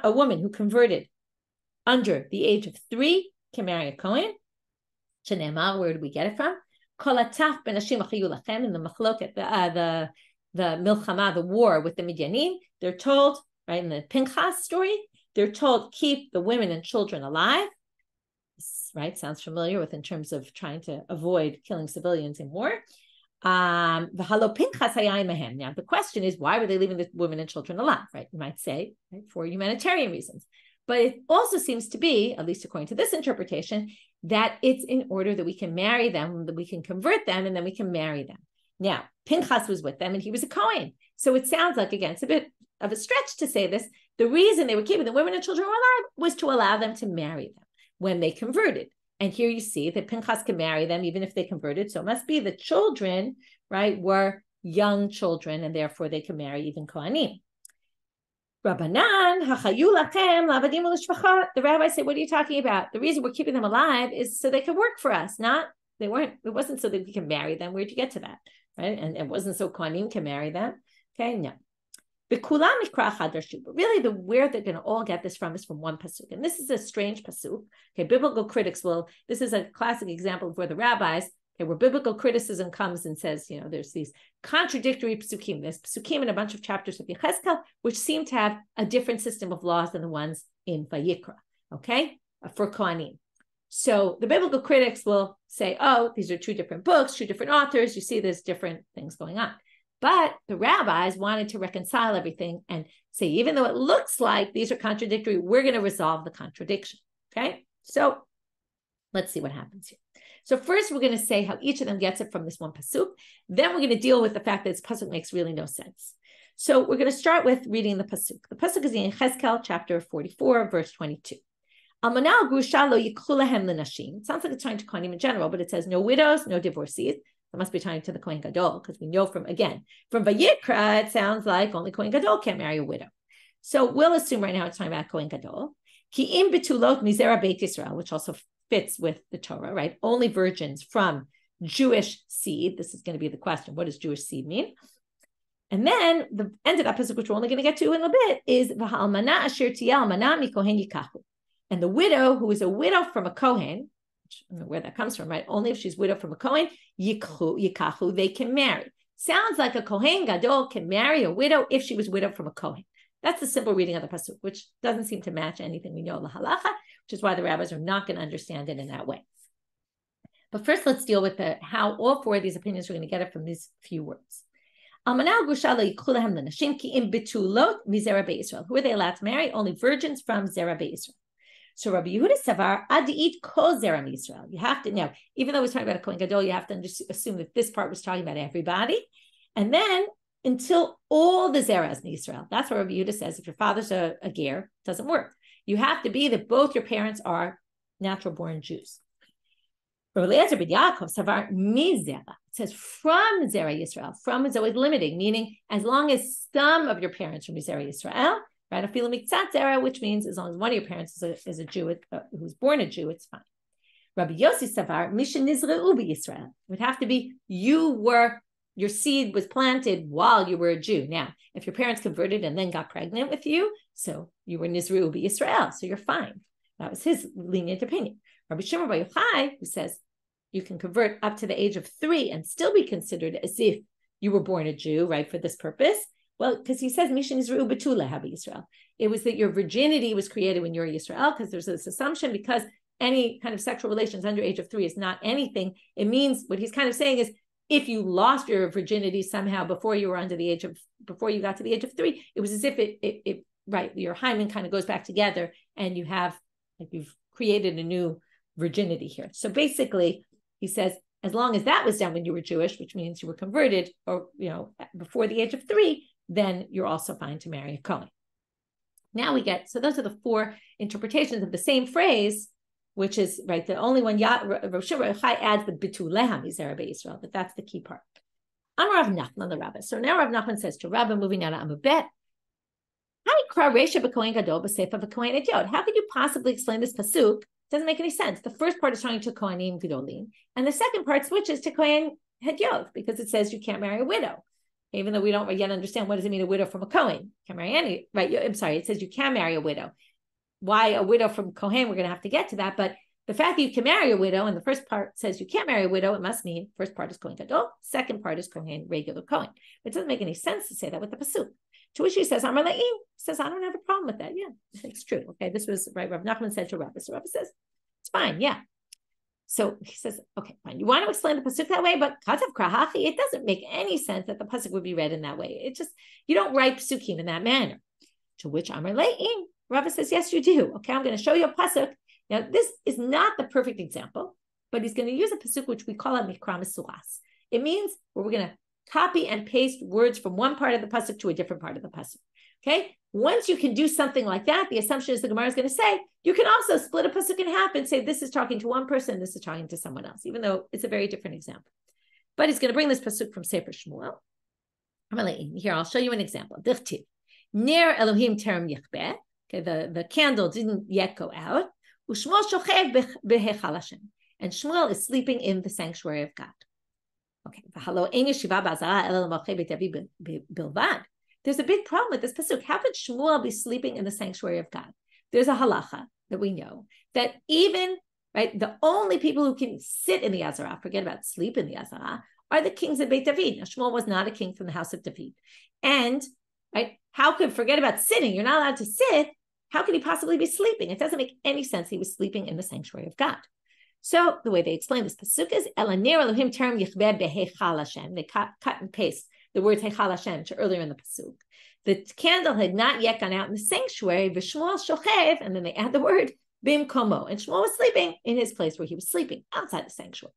A woman who converted under the age of 3 can marry a kohen. Where do we get it from? In the machloket, the milchama, the war with the Midyanim, they're told, right, in the Pinchas story, they're told keep the women and children alive. Right, sounds familiar with in terms of trying to avoid killing civilians in war. Now the question is, why were they leaving the women and children alive? Right, you might say, right, for humanitarian reasons. But it also seems to be, at least according to this interpretation, that it's in order that we can marry them, that we can convert them, and then we can marry them. Now, Pinchas was with them, and he was a kohen. So it sounds like, again, it's a bit of a stretch to say this. The reason they were keeping the women and children alive was to allow them to marry them when they converted. And here you see that Pinchas can marry them even if they converted. So it must be the children, right, were young children, and therefore they can marry even Kohanim. Rabbanan, the rabbis say, what are you talking about? The reason we're keeping them alive is so they can work for us, it wasn't so that we can marry them. Where'd you get to that? Right? And it wasn't so Kohanim can marry them. Okay, no. But really, where they're going to all get this from is from one pasuk, and this is a strange pasuk. Okay, biblical critics this is a classic example of where the rabbis, okay, where biblical criticism comes and says, there's these contradictory pasukim. There's pasukim in a bunch of chapters of Ezekiel which seem to have a different system of laws than the ones in Vayikra. Okay, for Kohanim. So the biblical critics will say, oh, these are two different books, two different authors. You see, there's different things going on. But the rabbis wanted to reconcile everything and say, even though it looks like these are contradictory, we're going to resolve the contradiction. Okay, so let's see what happens here. So first, we're going to say how each of them gets it from this one pasuk. Then we're going to deal with the fact that this pasuk makes really no sense. So we're going to start with reading the pasuk. The pasuk is in Ezekiel chapter 44, verse 22. It sounds like it's trying to Kohanim in general, but it says no widows, no divorcees. It must be tying to the kohen gadol, because we know from Vayikra, it sounds like only kohen gadol can't marry a widow. So we'll assume right now it's talking about kohen gadol. Ki im betulot mizera beit Yisrael, which also fits with the Torah, right? Only virgins from Jewish seed. This is going to be the question. What does Jewish seed mean? And then the end of that pasuk, which we're only going to get to in a bit, is v'ha'almana asher tiyeh almana mikohen yikachu. And the widow who is a widow from a kohen, I don't know where that comes from, right? Only if she's widowed from a kohen, yikachu, they can marry. Sounds like a kohen gadol can marry a widow if she was widowed from a kohen. That's the simple reading of the pasuk, which doesn't seem to match anything we know of the halacha, which is why the rabbis are not going to understand it in that way. But first, let's deal with how all four of these opinions are going to get it from these few words. Who are they allowed to marry? Only virgins from Zerah Be'Israel. So Rabbi Yehuda savar adi'it kol zera Yisrael. You have to now, even though we're talking about a kohen gadol, you have to assume that this part was talking about everybody, and then until all the zeras in Israel. That's what Rabbi Yehuda says. If your father's a ger, it doesn't work. You have to be that both your parents are natural born Jews. Rabbi Eliezer ben Yaakov savar mizera. It says from zera Yisrael. From is always limiting, meaning as long as some of your parents are from zera Yisrael. Right, which means as long as one of your parents is a Jew, who's born a Jew, it's fine. Rabbi Yossi Savar, Misha Nizra'u Yisrael. It would have to be your seed was planted while you were a Jew. Now, if your parents converted and then got pregnant with you, so you were Nizra'u Yisrael, so you're fine. That was his lenient opinion. Rabbi Shimon bar Yochai, who says you can convert up to the age of 3 and still be considered as if you were born a Jew, right, for this purpose. Well, because he says, Mishin Yisrael Betula Habi Yisrael. It was that your virginity was created when you're Yisrael, because there's this assumption because any kind of sexual relations under age of 3 is not anything. It means what he's kind of saying is if you lost your virginity somehow before you got to the age of 3, it was as if it right, your hymen kind of goes back together, and you have, like, you've created a new virginity here. So basically, he says, as long as that was done when you were Jewish, which means you were converted, or, before the age of 3, then you're also fine to marry a kohen. Now we get, so those are the 4 interpretations of the same phrase, which is, right, the only one, Rav Shimon adds the betuleha mizera be'Yisrael, but that's the key part. I'm Rav Nachman the Rabbah. So now Rav Nachman says to Rabbah, moving now to Amabet, how could you possibly explain this pasuk? Doesn't make any sense. The first part is talking to kohanim gedolim, and the second part switches to kohen hedyot, because it says you can't marry a widow, even though we don't yet understand what does it mean a widow from a kohen. Can't marry any, right? I'm sorry, it says you can marry a widow. Why a widow from kohen? We're going to have to get to that, but the fact that you can marry a widow, and the first part says you can't marry a widow, it must mean first part is kohen gadol, second part is kohen regular kohen. It doesn't make any sense to say that with the pasuk. To which he says, Amar La'im, says, I don't have a problem with that. Yeah, it's true. Okay, this was right. Rav Nachman said to Rabbah. So Rabbah says, it's fine. Yeah. So he says, okay, fine. You want to explain the pasuk that way, but katav krahachi, it doesn't make any sense that the pasuk would be read in that way. It just, you don't write pasukim in that manner. To which Amar La'im, Rabbah says, yes, you do. Okay, I'm going to show you a pasuk. Now, this is not the perfect example, but he's going to use a pasuk which we call a mikra mesuras. It means where we're going to copy and paste words from one part of the pasuk to a different part of the pasuk. Okay. Once you can do something like that, the assumption is the Gemara is going to say, you can also split a pasuk in half and say, this is talking to one person, this is talking to someone else, even though it's a very different example. But he's going to bring this pasuk from Sefer Shmuel. Here, I'll show you an example. Dichtiv. Ner Elohim terem yichbeh. Okay, the candle didn't yet go out. Ushmuel shochev behechal Hashem. And Shmuel is sleeping in the sanctuary of God. Okay, there's a big problem with this pasuk. How could Shmuel be sleeping in the sanctuary of God? There's a halacha that we know that even, right, the only people who can sit in the Azara, forget about sleep in the Azara, are the kings of Beit David. Now, Shmuel was not a king from the house of David. And, right, how could, forget about sitting, you're not allowed to sit, how could he possibly be sleeping? It doesn't make any sense. He was sleeping in the sanctuary of God. So the way they explain this pasuk is Elaner Elohim terem yichbeh behechal Hashem. They cut and paste the words hechal Hashem to earlier in the pasuk. The candle had not yet gone out in the sanctuary. V'Shmuel shochev, and then they add the word bim komo, and Shmuel was sleeping in his place where he was sleeping outside the sanctuary.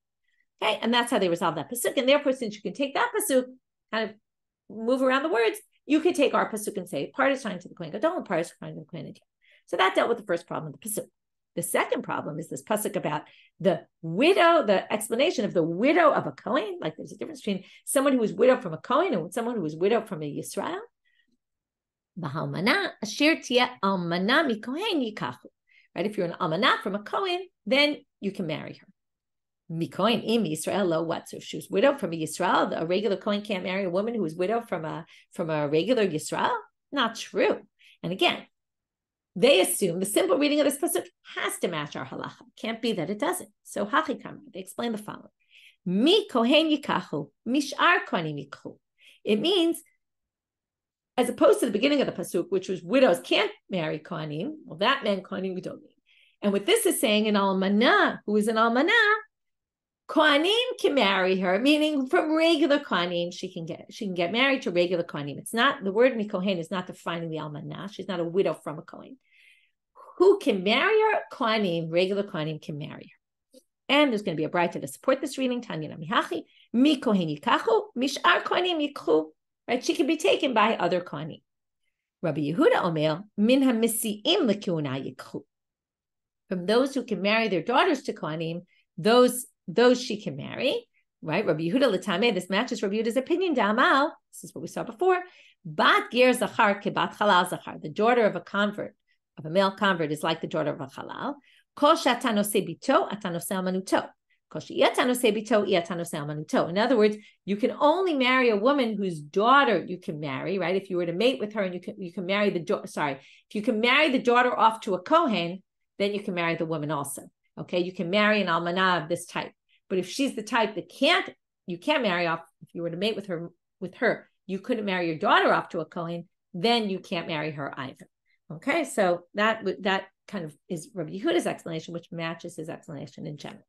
Okay, and that's how they resolve that pasuk. And therefore, since you can take that pasuk, kind of move around the words, you could take our pasuk and say part is talking to the kohen gadol and part is talking to the kohen hedyot. So that dealt with the first problem of the pasuk. The second problem is this pasuk about the widow, the explanation of the widow of a kohen. Like there's a difference between someone who was widowed from a kohen and someone who was widowed from a Yisrael. Right? If you're an almanah from a kohen, then you can marry her. Mikohen im Yisrael lo what? So if she was widowed from a Yisrael, a regular kohen can't marry a woman who was widowed from a regular Yisrael? Not true. And again, they assume the simple reading of this pasuk has to match our halacha. Can't be that it doesn't. So hachikam, they explain the following: Mi kohen yikachu, mishar kohanim yikchu. It means, as opposed to the beginning of the pasuk, which was widows can't marry kohanim. Well, that meant kohanim gedolim. And what this is saying, an almanah who is an almanah, kohanim can marry her, meaning from regular kohanim she can get married to regular kohanim. It's not, the word mikohen is not defining the almanah. She's not a widow from a kohen. Who can marry her? Kohanim, regular kohanim can marry her. And there's going to be a braita to support this reading. Tanya namihachi mi kohen yikachu mishar kohanim yikchu. Right, she can be taken by other kohanim. Rabbi Yehuda omer min hamisiim lekuna yikchu. From those who can marry their daughters to kohanim, those she can marry, right? Rabbi Yehuda l'tameh, this matches Rabbi Yehuda's opinion. Da'amal, this is what we saw before. Bat ger zachar kebat chalal zachar. The daughter of a convert, of a male convert, is like the daughter of a chalal. Kol she'atanoseh bito, atanoseh almanuto. Kol she'atanoseh bito, atanoseh almanuto. In other words, you can only marry a woman whose daughter you can marry, right? If you were to mate with her and you can marry the daughter, if you can marry the daughter off to a kohen, then you can marry the woman also. Okay, you can marry an almanah of this type. But if she's the type that you can't marry off, if you were to mate with her, you couldn't marry your daughter off to a kohen, then you can't marry her either. Okay, so that kind of is Rabbi Yehuda's explanation, which matches his explanation in general.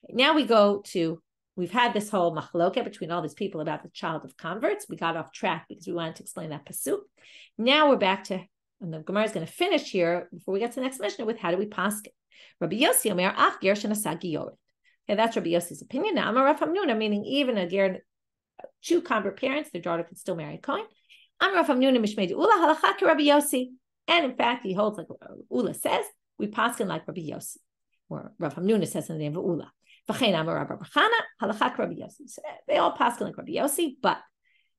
Now we've had this whole machloket between all these people about the child of converts. We got off track because we wanted to explain that pasuk. Now we're back to And the Gemara is going to finish here before we get to the next Mishnah with how do we paskin. Rabbi Yossi Omer Ach Ger Shenasa Giyoret. Okay, that's Rabbi Yossi's opinion. Now, Amar Rav Hamnuna, meaning even a ger, two convert parents, their daughter could still marry a kohen. Amar Rav Hamnuna Mishmei Ula Halacha Rabbi Yossi. And in fact, he holds like Ula says, we paskin like Rabbi Yossi. Or Rav Hamnuna says in the name of Ula. V'chein Amar Rabbi Chana Halacha Rabbi Yossi. So they all paskin like Rabbi Yossi, but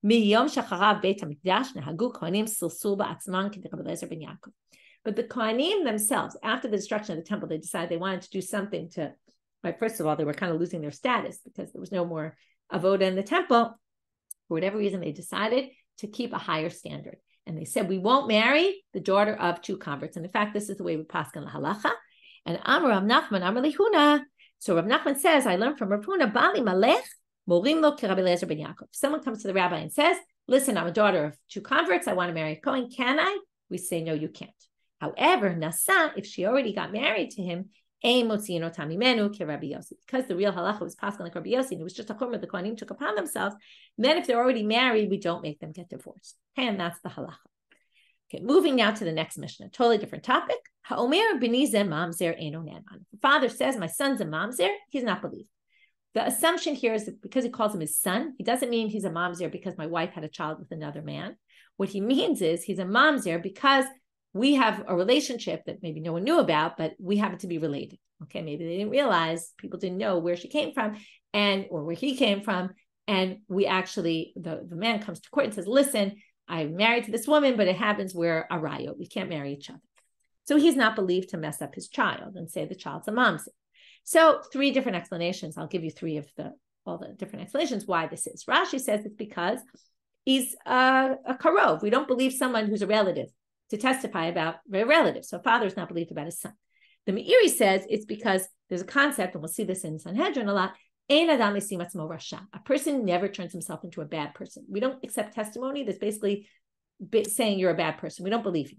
Miyom Shacharav Beit HaMikdash Nehagu Kohanim Silsul Ba'atzman K'dei Rabbi Eliezer ben Yaakov. But the Kohanim themselves, after the destruction of the temple, they decided they wanted to do something to, right, first of all, they were kind of losing their status because there was no more avoda in the temple. For whatever reason, they decided to keep a higher standard. And they said, we won't marry the daughter of two converts. And in fact, this is the way we paskin la halacha. And Amar Rav Nachman, Amar Lihuna. So Rav Nachman says, I learned from Rav Huna, Bali Malech, Morim lo Rabbi Eliezer ben Yaakov. If someone comes to the rabbi and says, listen, I'm a daughter of two converts, I want to marry a kohen, can I? We say, no, you can't. However, Nasa, if she already got married to him, because the real halacha was paskin like Rabbi Yossi, and it was just a chumrah the kohanim took upon themselves, then if they're already married, we don't make them get divorced. Okay, and that's the halacha. Okay, moving now to the next Mishnah, totally different topic. Ha'omer b'ni zeh mamzer eino ne'eman. The father says, my son's a mamzer, he's not believed. The assumption here is that because he calls him his son, he doesn't mean he's a mamzer because my wife had a child with another man. What he means is he's a mamzer because we have a relationship that maybe no one knew about, but we happen to be related. Okay, maybe they didn't realize, people didn't know where she came from or where he came from. And we actually, the man comes to court and says, listen, I'm married to this woman, but it happens we're a rayot. We can't marry each other. So he's not believed to mess up his child and say the child's a mamzer. So 3 different explanations. I'll give you 3 of all the different explanations why this is. Rashi says it's because he's a karov. We don't believe someone who's a relative to testify about their relative. So a father is not believed about his son. The Meiri says it's because there's a concept, and we'll see this in Sanhedrin a lot, a person never turns himself into a bad person. We don't accept testimony that's basically saying you're a bad person. We don't believe you.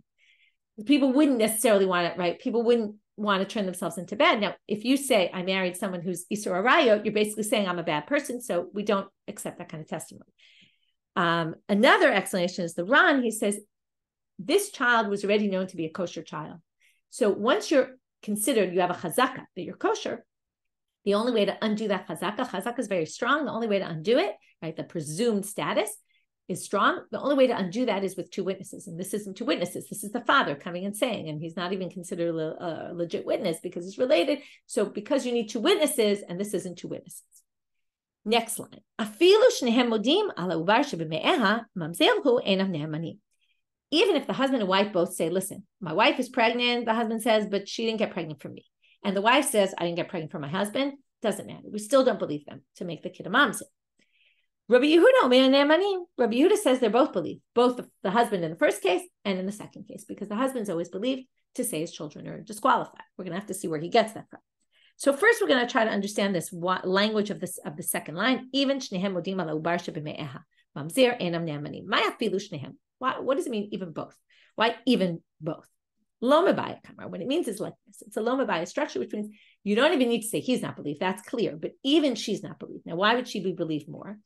People wouldn't necessarily want it, right? People wouldn't want to turn themselves into bad. Now, if you say, I married someone who's Isur Arayot, you're basically saying I'm a bad person, so we don't accept that kind of testimony. Another explanation is the Ran, he says, this child was already known to be a kosher child. So once you're considered, you have a chazaka that you're kosher, the only way to undo that chazaka is very strong. The only way to undo it, right, the presumed status is strong. The only way to undo that is with 2 witnesses. And this isn't 2 witnesses. This is the father coming and saying, and he's not even considered a legit witness because he's related. So because you need 2 witnesses, and this isn't 2 witnesses. Next line. Even if the husband and wife both say, listen, my wife is pregnant, the husband says, but she didn't get pregnant from me. And the wife says, I didn't get pregnant from my husband, doesn't matter. We still don't believe them to make the kid a mamzer. Rabbi Yehuda says they're both believed, both the husband in the first case and in the second case, because the husband's always believed to say his children are disqualified. We're going to have to see where he gets that from. So first, we're going to try to understand this language of the second line. Even shnehem modim ala ubar shebeme'eha mamzer enam ne'amanim. Maya filu shnehem. What does it mean, even both? Why even both? Lomabaya kamar. When it means it's like this, it's a lomabaya structure, which means you don't even need to say he's not believed. That's clear. But even she's not believed. Now, why would she be believed more?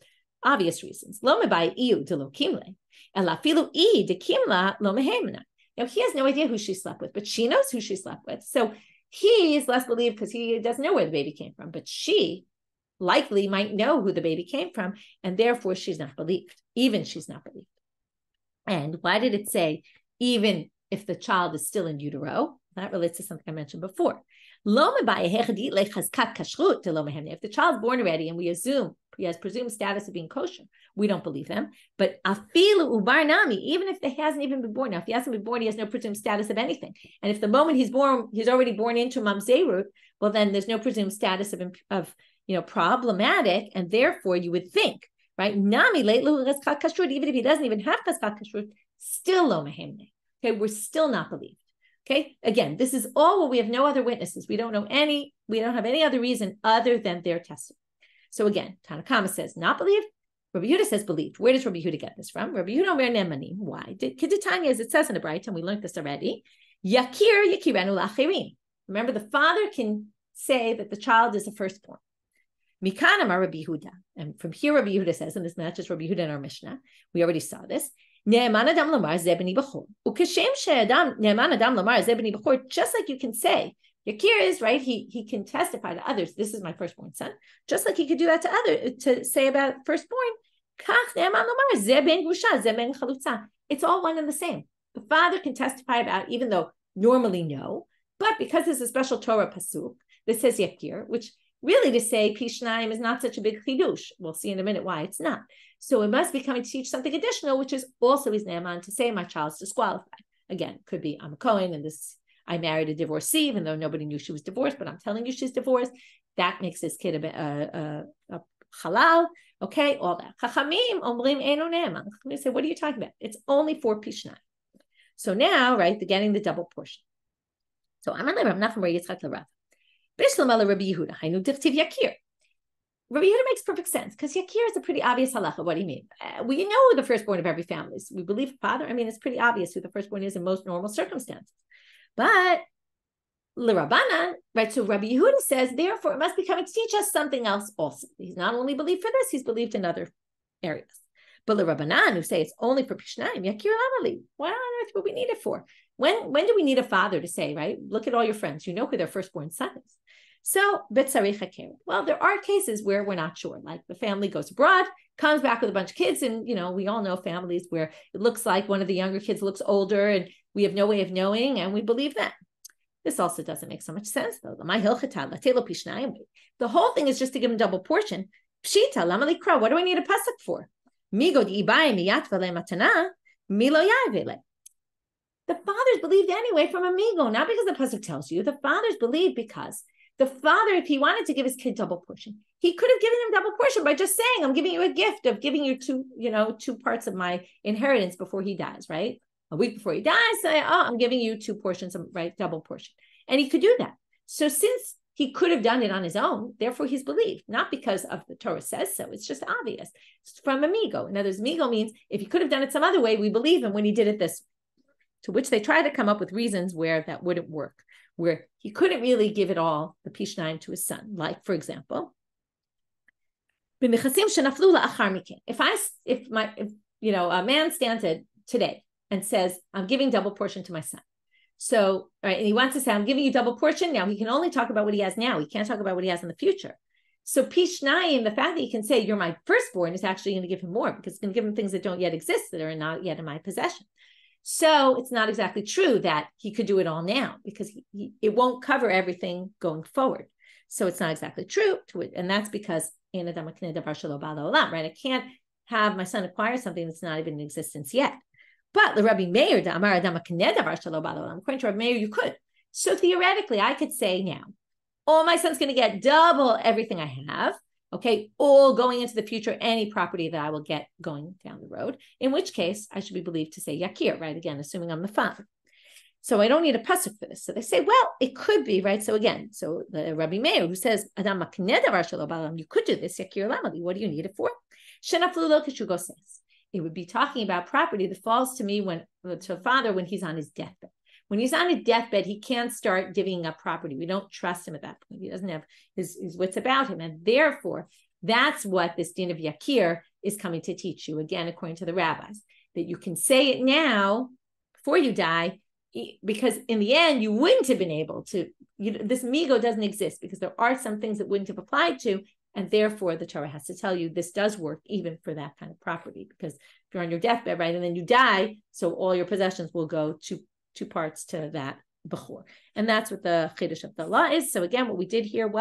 Obvious reasons. Lomabaya iu de lo kimle. Ela filu I de kimla lo mehemna. Now, he has no idea who she slept with, but she knows who she slept with. So he is less believed because he doesn't know where the baby came from. But she likely might know who the baby came from, and therefore she's not believed. Even she's not believed. And why did it say even if the child is still in utero? That relates to something I mentioned before. If the child's born already and we assume he has presumed status of being kosher, we don't believe them. But even if he hasn't even been born, now if he hasn't been born, he has no presumed status of anything. And if the moment he's born, he's already born into mamzerut, well, then there's no presumed status of problematic, and therefore you would think, right? Nami even if he doesn't even have chazkat kashrut, still lo mehemne. Okay, we're still not believed. Okay, again, this is all what we have no other witnesses. We don't have any other reason other than their testimony. So again, Tanakama says not believed. Rabbi Yehuda says believed. Where does Rabbi Yehuda get this from? Rabbi Yehuda omer nemanim. Why? Keditanya, as it says in the Bright, and we learned this already. Yakir yakirenu lachirim. Remember, the father can say that the child is a firstborn. Mikanam Rabbi Yehuda, and from here Rabbi Yehuda says, and this matches Rabbi Yehuda in our Mishnah. We already saw this. Just like you can say, yakir is right. He can testify to others. This is my firstborn son. Just like he could do that to others to say about firstborn. It's all one and the same. The father can testify about, even though normally no, but because there's a special Torah pasuk that says yakir, which really to say pishnayim is not such a big chidush. We'll see in a minute why it's not. So it must be coming to teach something additional, which is also his ne'eman to say my child's disqualified. Again, could be I'm a kohen and this I married a divorcee, even though nobody knew she was divorced, but I'm telling you she's divorced. That makes this kid a halal. Okay, all that. Chachamim omrim eino ne'eman. Chachamim say, what are you talking about? It's only for pishnayim. So now, right, they're getting the double portion. So I'm Rav Nachman bar Yitzchak l'Rav. Bishlam ala Rabbi Yehuda. Hainu dichtiv yakir. Rabbi Yehuda makes perfect sense because yakir is a pretty obvious halacha. What do you mean? We know who the firstborn of every family is. We believe father. I mean, it's pretty obvious who the firstborn is in most normal circumstances. But l'Rabbanan, right? So Rabbi Yehuda says, therefore, it must be coming to teach us something else also. He's not only believed for this, he's believed in other areas. But the Rabbanan, who say it's only for pishnayim, yakir lamali. What on earth would we need it for? When do we need a father to say, right? Look at all your friends. You know who their firstborn son is. So, betzarich hakir. Well, there are cases where we're not sure. Like the family goes abroad, comes back with a bunch of kids, and we all know families where it looks like one of the younger kids looks older, and we have no way of knowing, and we believe that. This also doesn't make so much sense, though. The whole thing is just to give him double portion. Pshita, lamali kra. What do I need a pasuk for? Migo di Abaye miyatva matana milo yavele. The fathers believed anyway from amigo, not because the pasuk tells you. The fathers believed because the father, if he wanted to give his kid double portion, he could have given him double portion by just saying, I'm giving you a gift of giving you two parts of my inheritance before he dies, right? A week before he dies, say, I'm giving you 2 portions, right? Double portion. And he could do that. So since he could have done it on his own, therefore he's believed, not because of the Torah says so. It's just obvious. It's from amigo. In other words, amigo means if he could have done it some other way, we believe him when he did it this way. To which they try to come up with reasons where that wouldn't work, where he couldn't really give it all, the pishnayim, to his son. Like, for example, if a man stands today and says, I'm giving double portion to my son. So, right, and he wants to say, I'm giving you double portion. Now he can only talk about what he has now. He can't talk about what he has in the future. So pishnayim, the fact that he can say, you're my firstborn, is actually going to give him more, because it's going to give him things that don't yet exist, that are not yet in my possession. So it's not exactly true that he could do it all now, because it won't cover everything going forward. So it's not exactly true to it. And that's because, right, I can't have my son acquire something that's not even in existence yet. But the Rabbi Meir, according to Rabbi Meir, you could. So theoretically, I could say now, my son's going to get double everything I have, okay, all going into the future, any property that I will get going down the road, in which case I should be believed to say yakir, right? Again, assuming I'm the father. So I don't need a pasuk for this. So they say, well, it could be, right? So again, so the Rabbi Meir, who says, you could do this, yakir lamali. What do you need it for? Says. It would be talking about property that falls to me to a father when he's on his deathbed. When he's on his deathbed, he can't start divvying up property. We don't trust him at that point. He doesn't have his wits about him. And therefore, that's what this din of yakir is coming to teach you. Again, according to the rabbis, that you can say it now before you die, because in the end, you wouldn't have been able to, this migo doesn't exist, because there are some things that wouldn't have applied to. And therefore, the Torah has to tell you this does work even for that kind of property, because if you're on your deathbed, right, and then you die, so all your possessions will go to 2 parts to that bechor. And that's what the chiddush of the law is. So again, what we did here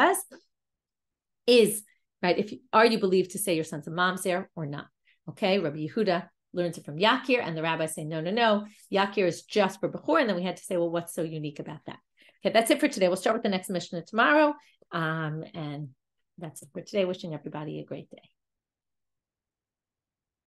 is, right, are you believed to say your son's a mamzer or not? Okay, Rabbi Yehuda learns it from yakir, and the rabbis say, no, yakir is just for bechor. And then we had to say, well, what's so unique about that? Okay, that's it for today. We'll start with the next Mishnah tomorrow. And that's it for today. Wishing everybody a great day.